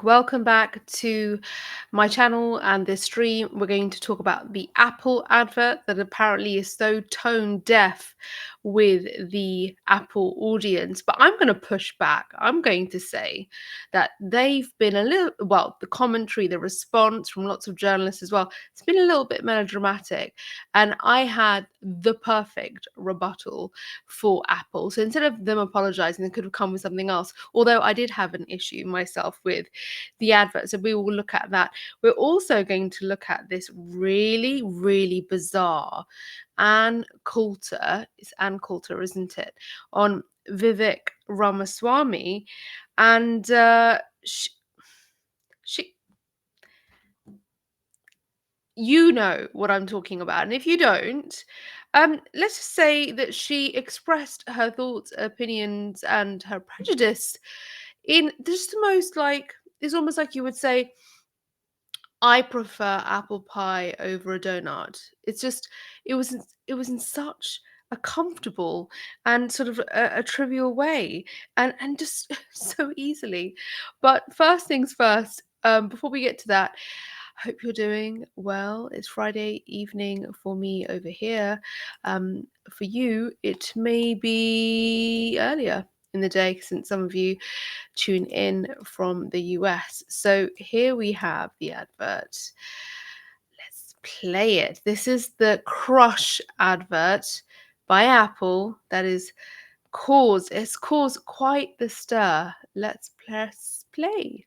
Welcome back to my channel and this stream. We're going to talk about the Apple advert that apparently is so tone deaf with the Apple audience. But I'm going to push back. I'm going to say that they've been a little, well, the commentary, the response from lots of journalists as well, it's been a little bit melodramatic. And I had the perfect rebuttal for Apple. So instead of them apologizing, they could have come with something else. Although I did have an issue myself with the advert. So we will look at that. We're also going to look at this really, really bizarre Ann Coulter. It's Ann Coulter, isn't it? On Vivek Ramaswamy. And she you know what I'm talking about. And if you don't, let's just say that she expressed her thoughts, opinions, and her prejudice in just the most like, it's almost like you would say, I prefer apple pie over a donut. It's just, it was in such a comfortable and sort of a trivial way, and just so easily. But first things first, before we get to that, hope you're doing well. It's Friday evening for me over here. For you, it may be earlier in the day since some of you tune in from the US. So here we have the advert. Let's play it. This is the Crush advert by Apple that it's caused quite the stir. Let's press play.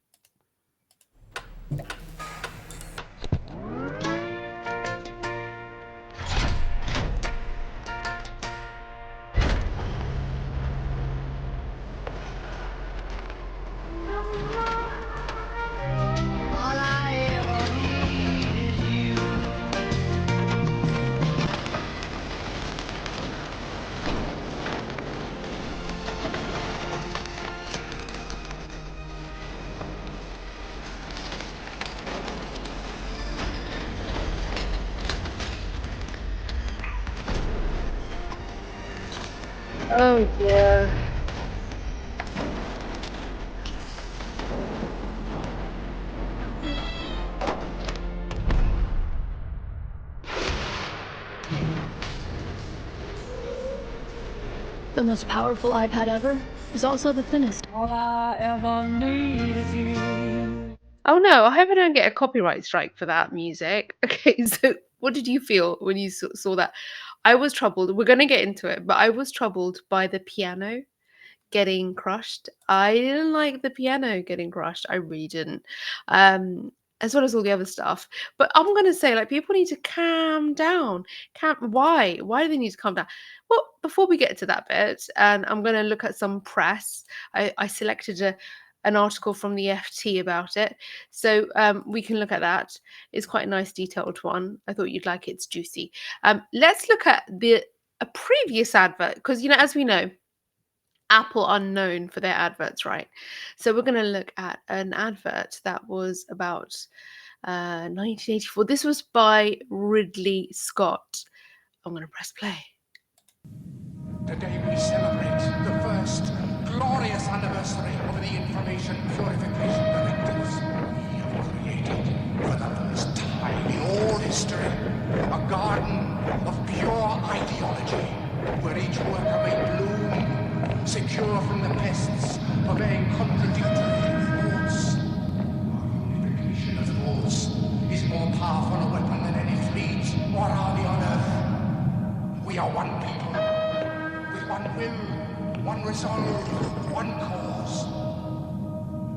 Oh dear. The most powerful iPad ever is also the thinnest. All I ever need is you. Oh no, I hope I don't get a copyright strike for that music. Okay, so what did you feel when you saw that? I was troubled. We're going to get into it, but I was troubled by the piano getting crushed. I didn't like the piano getting crushed. I really didn't. As well as all the other stuff. But I'm gonna say, like, people need to calm down. Why? Why do they need to calm down? Well, before we get to that bit, and I'm gonna look at some press. I selected an article from the FT about it. So we can look at that. It's quite a nice detailed one. I thought you'd like it. It's juicy. Let's look at a previous advert, because as we know, Apple are known for their adverts, right? So we're going to look at an advert that was about 1984. This was by Ridley Scott. I'm going to press play. Today we celebrate the first glorious anniversary of the Information Purification Directives we have created for the first time in all history. A garden of pure ideology where each worker may bloom, secure from the pests of a contradictory thoughts. Our unification of thoughts is more powerful a weapon than any fleet or army on earth. We are one people, with one will, one resolve, one cause.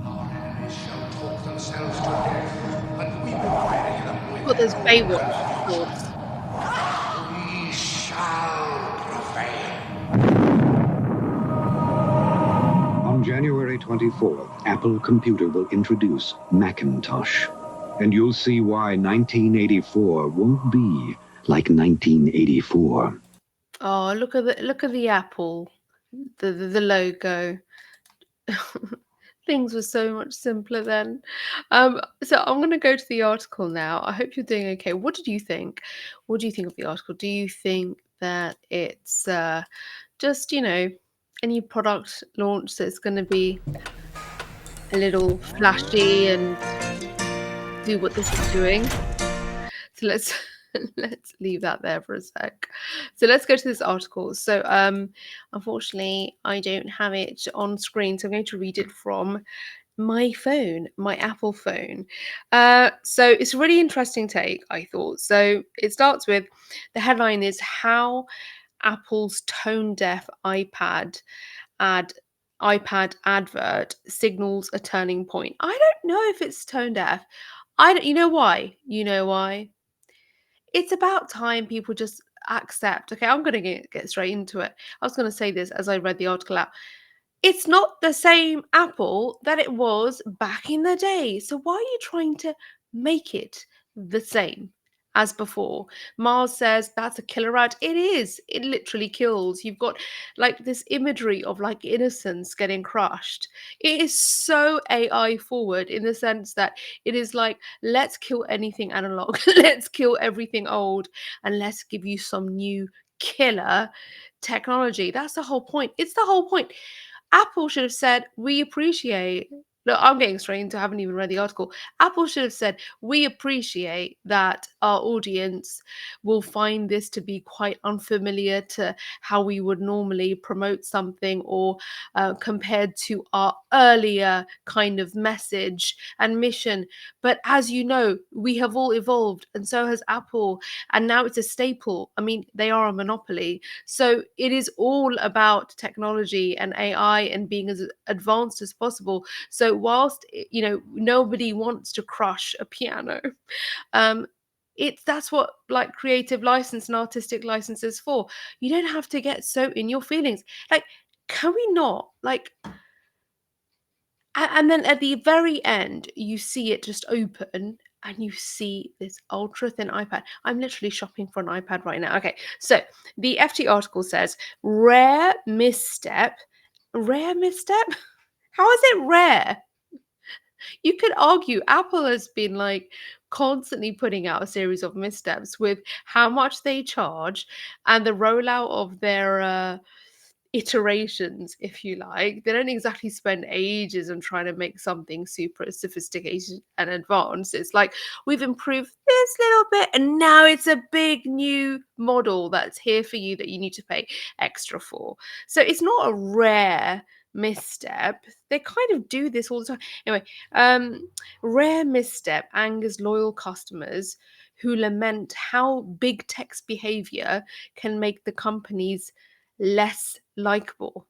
Our enemies shall talk themselves to death, and we will bury them with Got those their own Baywatch earth. chords. We shall prevail. On January 24th, Apple Computer will introduce Macintosh. And you'll see why 1984 won't be like 1984. Oh, look at the Apple, the logo. Things were so much simpler then. So I'm going to go to the article now. I hope you're doing okay. What did you think? What do you think of the article? Do you think that it's just, any product launch that's going to be a little flashy and do what this is doing. So let's let's leave that there for a sec. So let's go to this article. So unfortunately I don't have it on screen, so I'm going to read it from my phone, my Apple phone. So it's a really interesting take, I thought. So it starts with the headline is how Apple's tone deaf ad iPad advert signals a turning point. I don't know if it's tone deaf. I don't, you know why? You know why? It's about time people just accept. Okay, I'm going to get straight into it. I was going to say this as I read the article out. It's not the same Apple that it was back in the day. So why are you trying to make it the same as before? Mars says that's a killer ad. It is. It literally kills. You've got like this imagery of like innocence getting crushed. It is so AI forward in the sense that it is like, let's kill anything analog, let's kill everything old, and let's give you some new killer technology. That's the whole point. It's the whole point. Apple should have said, we appreciate. Look, I'm getting straight into, I haven't even read the article. Apple should have said, we appreciate that our audience will find this to be quite unfamiliar to how we would normally promote something, or compared to our earlier kind of message and mission. But as you know, we have all evolved, and so has Apple. And now it's a staple. I mean, they are a monopoly. So it is all about technology and AI and being as advanced as possible. So whilst nobody wants to crush a piano, um, that's what like creative license and artistic license is for. You don't have to get so in your feelings. Like, can we not like? And then at the very end, you see it just open and you see this ultra thin iPad. I'm literally shopping for an iPad right now. Okay, so the FT article says rare misstep. Rare misstep? How is it rare? You could argue Apple has been like constantly putting out a series of missteps with how much they charge and the rollout of their iterations, if you like. They don't exactly spend ages on trying to make something super sophisticated and advanced. It's like we've improved this little bit and now it's a big new model that's here for you that you need to pay extra for. So it's not a rare misstep. They kind of do this all the time. Anyway, rare misstep angers loyal customers who lament how big tech's behavior can make the company's less likable.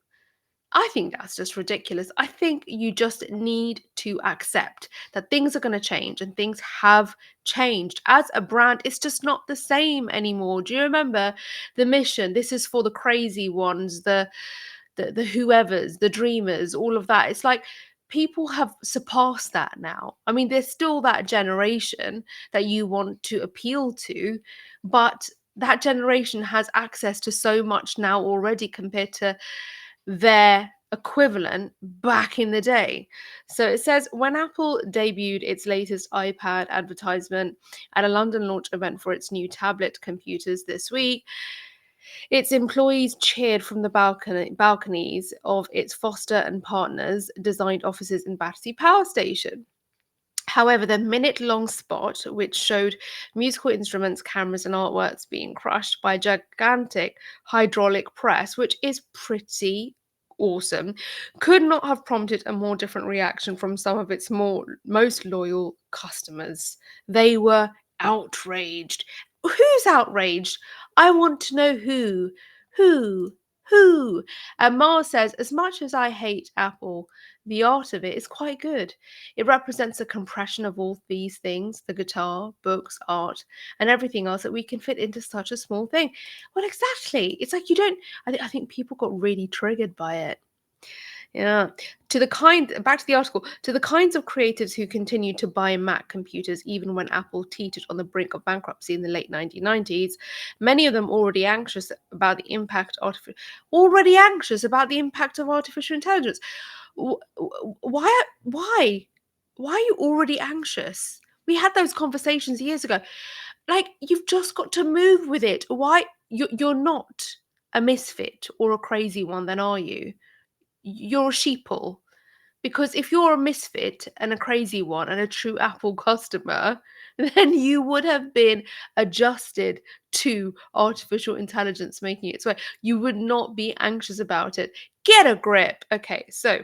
I think that's just ridiculous. I think you just need to accept that things are going to change and things have changed. As a brand, it's just not the same anymore. Do you remember the mission? This is for the crazy ones, the whoever's, the dreamers, all of that. It's like people have surpassed that now. I mean, there's still that generation that you want to appeal to, but that generation has access to so much now already compared to their equivalent back in the day. So it says when Apple debuted its latest iPad advertisement at a London launch event for its new tablet computers this week, its employees cheered from the balconies of its Foster and Partners designed offices in Battersea Power Station. However, the minute-long spot, which showed musical instruments, cameras, and artworks being crushed by a gigantic hydraulic press, which is pretty awesome, could not have prompted a more different reaction from some of its most loyal customers. They were outraged. Who's outraged? I want to know who. Who? Who? And Mars says, as much as I hate Apple, the art of it is quite good. It represents a compression of all these things, the guitar, books, art, and everything else that we can fit into such a small thing. Well, exactly. It's like you don't, I think people got really triggered by it. Yeah. Back to the article, to the kinds of creatives who continued to buy Mac computers even when Apple teetered on the brink of bankruptcy in the late 1990s, many of them already anxious about the impact of artificial intelligence. Why? Why are you already anxious? We had those conversations years ago. Like, you've just got to move with it. Why? You're not a misfit or a crazy one, then, are you? You're a sheeple. Because if you're a misfit and a crazy one and a true Apple customer, then you would have been adjusted to artificial intelligence making its way. You would not be anxious about it. Get a grip. Okay, so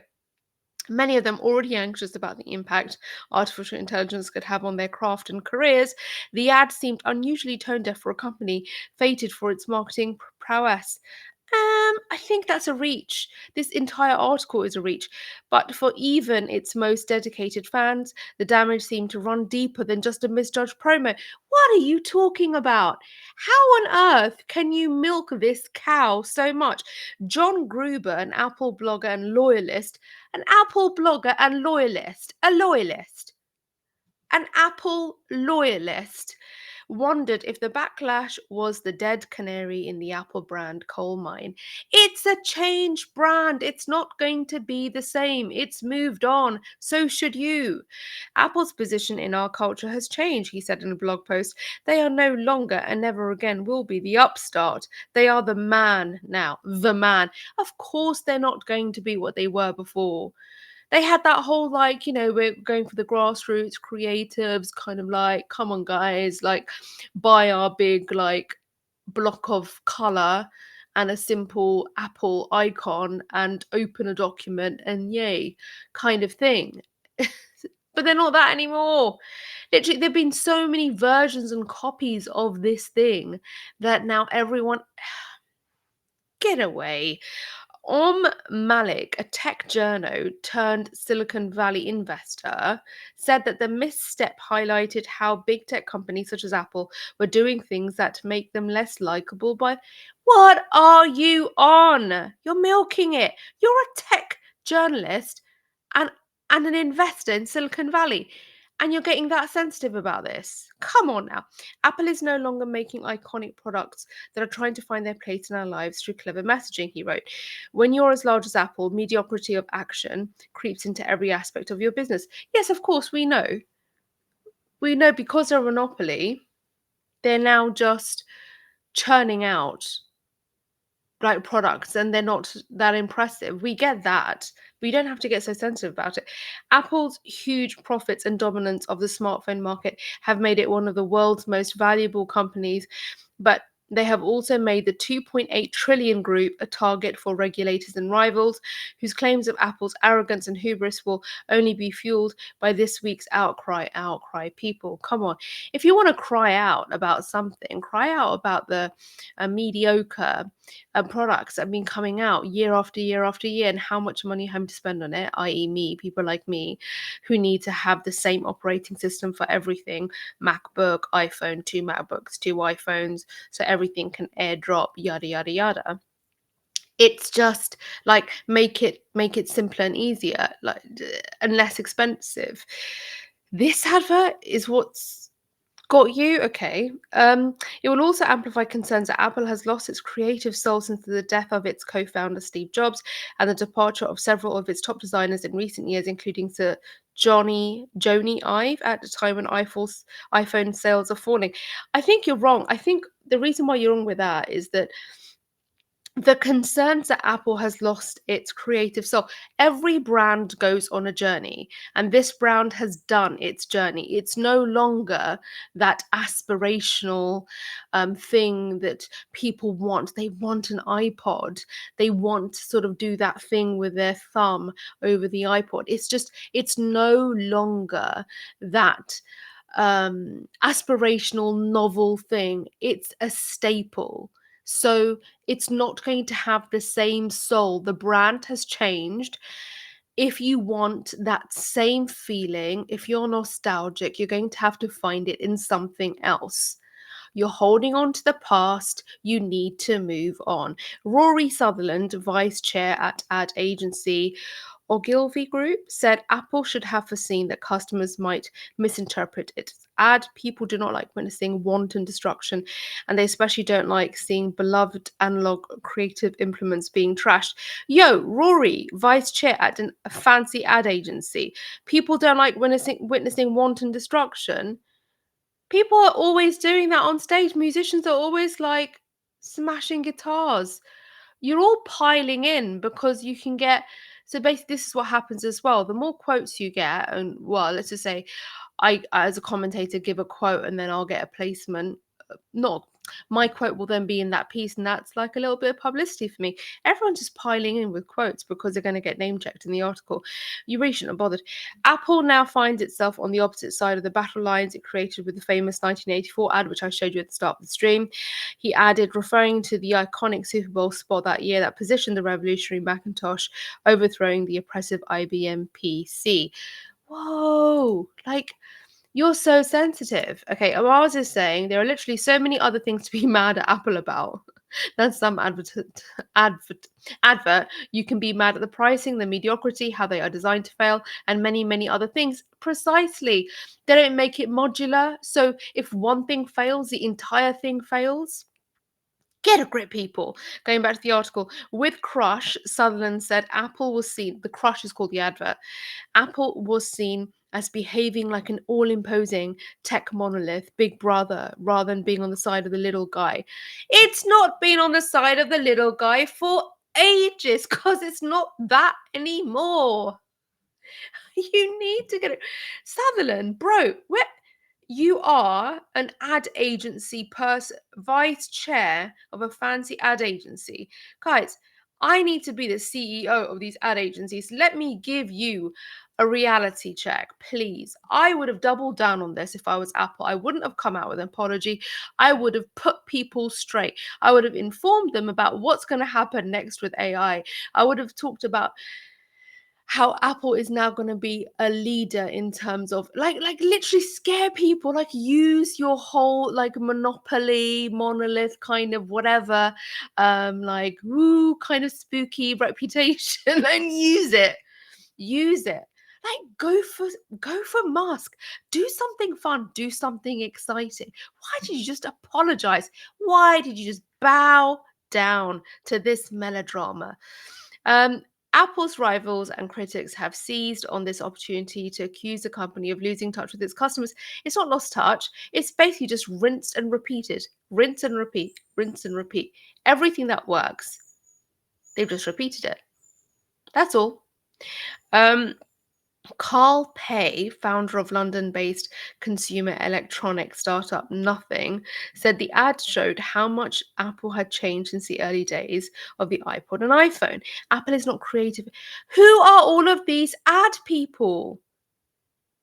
many of them already anxious about the impact artificial intelligence could have on their craft and careers. The ad seemed unusually tone deaf for a company fated for its marketing prowess. I think that's a reach. This entire article is a reach. But for even its most dedicated fans, the damage seemed to run deeper than just a misjudged promo. What are you talking about? How on earth can you milk this cow so much? John Gruber, an Apple blogger and an Apple loyalist, wondered if the backlash was the dead canary in the Apple brand coal mine. It's a changed brand. It's not going to be the same. It's moved on. So should you. Apple's position in our culture has changed, he said in a blog post. They are no longer and never again will be the upstart. They are the man now. The man. Of course, they're not going to be what they were before. They had that whole like, we're going for the grassroots creatives, kind of like, come on guys, like buy our big like block of color and a simple Apple icon and open a document and yay kind of thing. But they're not that anymore. Literally, there have been so many versions and copies of this thing that now everyone get away. Malik, a tech journo turned Silicon Valley investor, said that the misstep highlighted how big tech companies such as Apple were doing things that make them less likable by. What are you on? You're milking it. You're a tech journalist and an investor in Silicon Valley. And you're getting that sensitive about this. Come on now. Apple is no longer making iconic products that are trying to find their place in our lives through clever messaging, he wrote. When you're as large as Apple, mediocrity of action creeps into every aspect of your business. Yes, of course, we know. We know because they're a monopoly, they're now just churning out like products and they're not that impressive. We get that. We don't have to get so sensitive about it. Apple's huge profits and dominance of the smartphone market have made it one of the world's most valuable companies, but they have also made the 2.8 trillion group a target for regulators and rivals, whose claims of Apple's arrogance and hubris will only be fueled by this week's outcry. People, come on. If you want to cry out about something, cry out about the mediocre products that have been coming out year after year after year and how much money you have to spend on it, i.e. me, people like me, who need to have the same operating system for everything, MacBook, iPhone, 2 MacBooks, 2 iPhones, so everything can airdrop, yada, yada, yada. It's just like make it simpler and easier, like and less expensive. This advert is what's got you? Okay. It will also amplify concerns that Apple has lost its creative soul since the death of its co-founder Steve Jobs and the departure of several of its top designers in recent years, including Sir Joni Ive at the time when iPhone sales are falling. I think you're wrong. I think the reason why you're wrong with that is that the concerns that Apple has lost its creative soul. Every brand goes on a journey, and this brand has done its journey. It's no longer that aspirational thing that people want. They want an iPod. They want to sort of do that thing with their thumb over the iPod. It's no longer that aspirational novel thing. It's a staple. So it's not going to have the same soul. The brand has changed. If you want that same feeling, if you're nostalgic, you're going to have to find it in something else. You're holding on to the past. You need to move on. Rory Sutherland, vice chair at ad agency Ogilvy Group, said Apple should have foreseen that customers might misinterpret its ad. People do not like witnessing wanton destruction, and they especially don't like seeing beloved analog creative implements being trashed. Yo, Rory, vice chair at a fancy ad agency. People don't like witnessing wanton destruction. People are always doing that on stage. Musicians are always like smashing guitars. You're all piling in because you can get So basically, this is what happens as well. The more quotes you get, and well, let's just say I, as a commentator, give a quote and then I'll get a placement. Not my quote will then be in that piece, and that's like a little bit of publicity for me. Everyone's just piling in with quotes because they're going to get name checked in the article. You really shouldn't have bothered. Apple now finds itself on the opposite side of the battle lines it created with the famous 1984 ad, which I showed you at the start of the stream. He added, referring to the iconic Super Bowl spot that year that positioned the revolutionary Macintosh overthrowing the oppressive IBM PC. Whoa, like, you're so sensitive. Okay, Araz is saying there are literally so many other things to be mad at Apple about. That's some advert. You can be mad at the pricing, the mediocrity, how they are designed to fail, and many, many other things. Precisely. They don't make it modular. So if one thing fails, the entire thing fails. Get a grip, people. Going back to the article, with Crush, Sutherland said Apple was seen, the Crush is called the advert, Apple was seen as behaving like an all-imposing tech monolith, big brother, rather than being on the side of the little guy. It's not been on the side of the little guy for ages, because it's not that anymore. You need to get it. Sutherland, bro, where you are an ad agency person, vice chair of a fancy ad agency. Guys, I need to be the CEO of these ad agencies. Let me give you a reality check, please. I would have doubled down on this if I was Apple. I wouldn't have come out with an apology. I would have put people straight. I would have informed them about what's going to happen next with AI. I would have talked about how Apple is now going to be a leader in terms of like literally scare people, like use your whole like monopoly, monolith kind of whatever, like woo kind of spooky reputation and use it. Use it. Like go for Musk. Do something fun, do something exciting. Why did you just apologize? Why did you just bow down to this melodrama? Um, Apple's rivals and critics have seized on this opportunity to accuse the company of losing touch with its customers. It's not lost touch, it's basically just rinsed and repeated. Rinse and repeat, rinse and repeat. Everything that works, they've just repeated it. That's all. Carl Pay, founder of London-based consumer electronics startup Nothing, said the ad showed how much Apple had changed since the early days of the iPod and iPhone. Apple is not creative. Who are all of these ad people?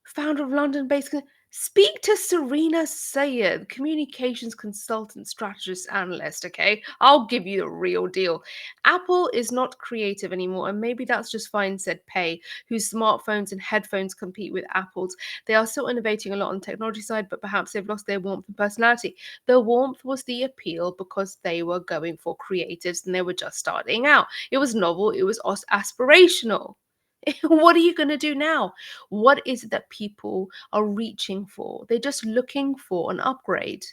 Founder of London-based... Speak to Serena Sayed, communications consultant, strategist, analyst, okay? I'll give you the real deal. Apple is not creative anymore, and maybe that's just fine, said Pay, whose smartphones and headphones compete with Apple's. They are still innovating a lot on the technology side, but perhaps they've lost their warmth and personality. The warmth was the appeal because they were going for creatives and they were just starting out. It was novel, it was aspirational. What are you going to do now? What is it that people are reaching for? They're just looking for an upgrade.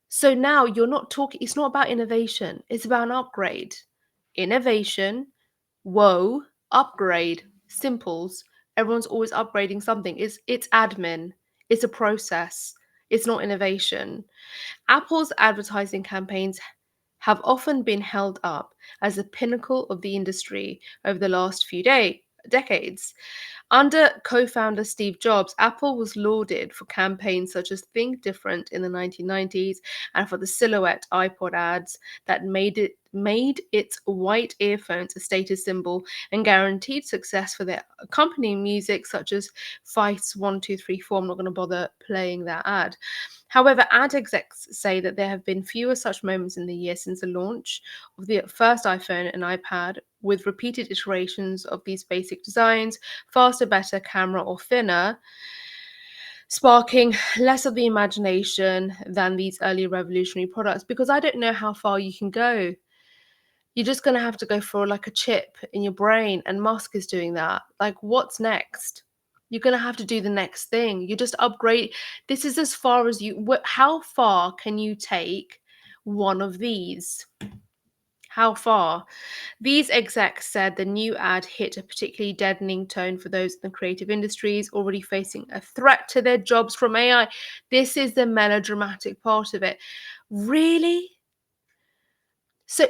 So now you're not talking, it's not about innovation, it's about an upgrade. Innovation, whoa, upgrade, simples. Everyone's always upgrading something. It's admin, it's a process, it's not innovation. Apple's advertising campaigns have often been held up as the pinnacle of the industry over the last few decades. Under co-founder Steve Jobs, Apple was lauded for campaigns such as Think Different in the 1990s and for the silhouette iPod ads that made its white earphones a status symbol and guaranteed success for their accompanying music such as Feist 1, 2, 3, 4. I'm not going to bother playing that ad. However, ad execs say that there have been fewer such moments in the year since the launch of the first iPhone and iPad, with repeated iterations of these basic designs, faster, better, camera, or thinner, sparking less of the imagination than these early revolutionary products, because I don't know how far you can go. You're just going to have to go for like a chip in your brain, and Musk is doing that. Like, what's next? You're going to have to do the next thing. You just upgrade. This is as far as you, how far can you take one of these? How far? These execs said the new ad hit a particularly deadening tone for those in the creative industries already facing a threat to their jobs from AI. This is the melodramatic part of it. Really? So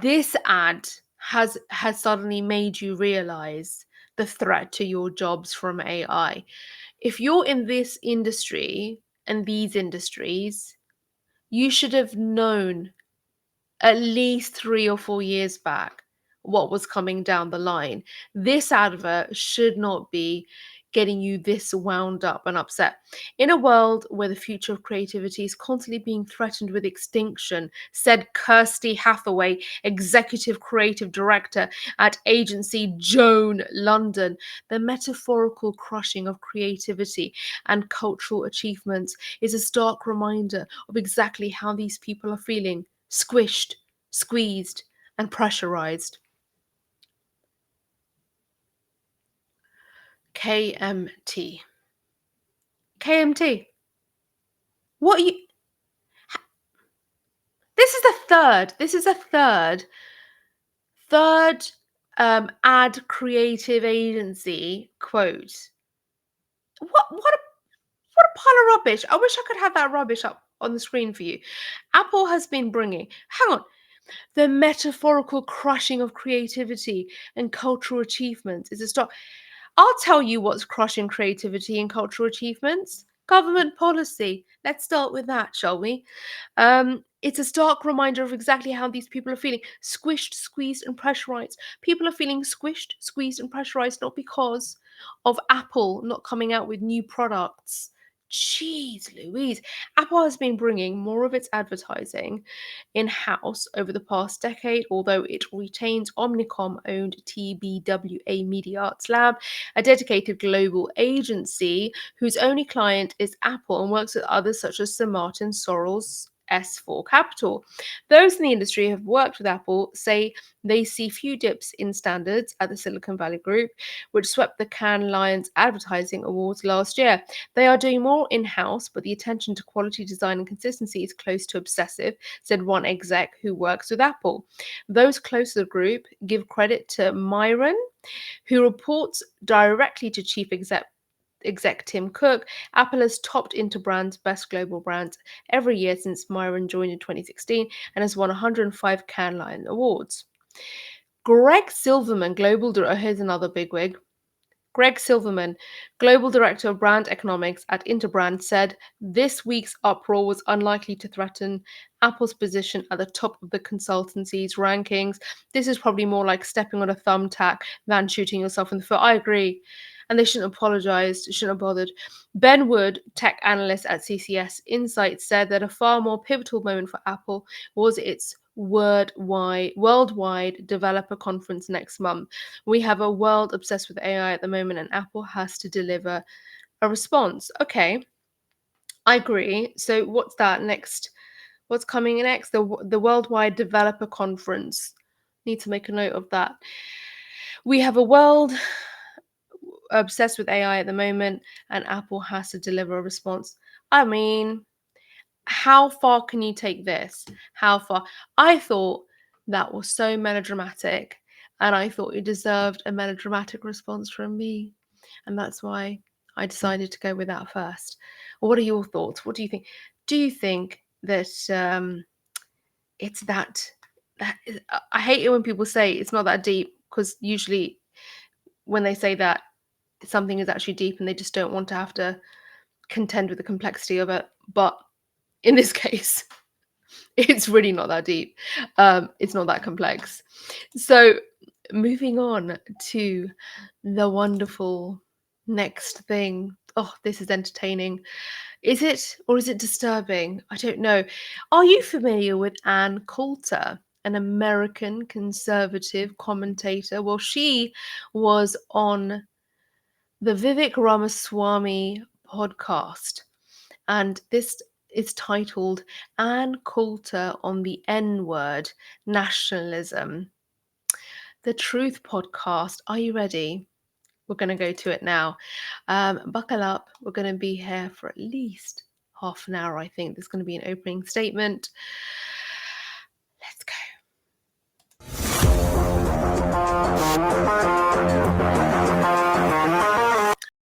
this ad has suddenly made you realize the threat to your jobs from AI. If you're in this industry and these industries, you should have known at least 3 or 4 years back what was coming down the line. This advert should not be getting you this wound up and upset. In a world where the future of creativity is constantly being threatened with extinction, said Kirsty Hathaway, executive creative director at agency Joan London, the metaphorical crushing of creativity and cultural achievements is a stark reminder of exactly how these people are feeling: squished, squeezed, and pressurized. KMT. KMT. What are you? This is the third. This is a third ad creative agency quote. What a pile of rubbish. I wish I could have that rubbish up on the screen for you. Apple has been bringing. Hang on. The metaphorical crushing of creativity and cultural achievements is a stop. I'll tell you what's crushing creativity and cultural achievements. Government policy. Let's start with that, shall we? It's a stark reminder of exactly how these people are feeling: squished, squeezed, and pressurized. People are feeling squished, squeezed, and pressurized not because of Apple not coming out with new products. Jeez Louise. Apple has been bringing more of its advertising in house over the past decade, although it retains Omnicom owned TBWA Media Arts Lab, a dedicated global agency whose only client is Apple and works with others such as Sir Martin Sorrell's S4 Capital. Those in the industry who have worked with Apple say they see few dips in standards at the Silicon Valley Group, which swept the Cannes Lions Advertising Awards last year. They are doing more in-house, but the attention to quality design and consistency is close to obsessive, said one exec who works with Apple. Those close to the group give credit to Myron, who reports directly to chief exec Tim Cook. Apple has topped Interbrands Best Global Brands every year since Myron joined in 2016 and has won 105 Cannes Lions Awards. Greg Silverman, here's another bigwig. Greg Silverman, Global Director of Brand Economics at Interbrand, said this week's uproar was unlikely to threaten Apple's position at the top of the consultancy's rankings. This is probably more like stepping on a thumbtack than shooting yourself in the foot. I agree. And they shouldn't have apologized, shouldn't have bothered. Ben Wood, tech analyst at CCS Insights, said that a far more pivotal moment for Apple was its worldwide developer conference next month. We have a world obsessed with AI at the moment, and Apple has to deliver a response. Okay, I agree. So what's that next? What's coming next? The worldwide developer conference. Need to make a note of that. We have a world obsessed with AI at the moment, and Apple has to deliver a response. I mean, how far can you take this? How far? I thought that was so melodramatic, and I thought it deserved a melodramatic response from me, and that's why I decided to go with that first. What are your thoughts? What do you think? Do you think that it's that? I hate it when people say it's not that deep, because usually when they say that, something is actually deep, and they just don't want to have to contend with the complexity of it. But in this case, it's really not that deep. It's not that complex. So moving on to the wonderful next thing. Oh, this is entertaining. Is it, or is it disturbing? I don't know. Are you familiar with Ann Coulter, an American conservative commentator? Well, she was on the Vivek Ramaswamy podcast, and this is titled Ann Coulter on the N-word, Nationalism. The Truth podcast. Are you ready? We're going to go to it now. Buckle up. We're going to be here for at least half an hour, I think. There's going to be an opening statement. Let's go.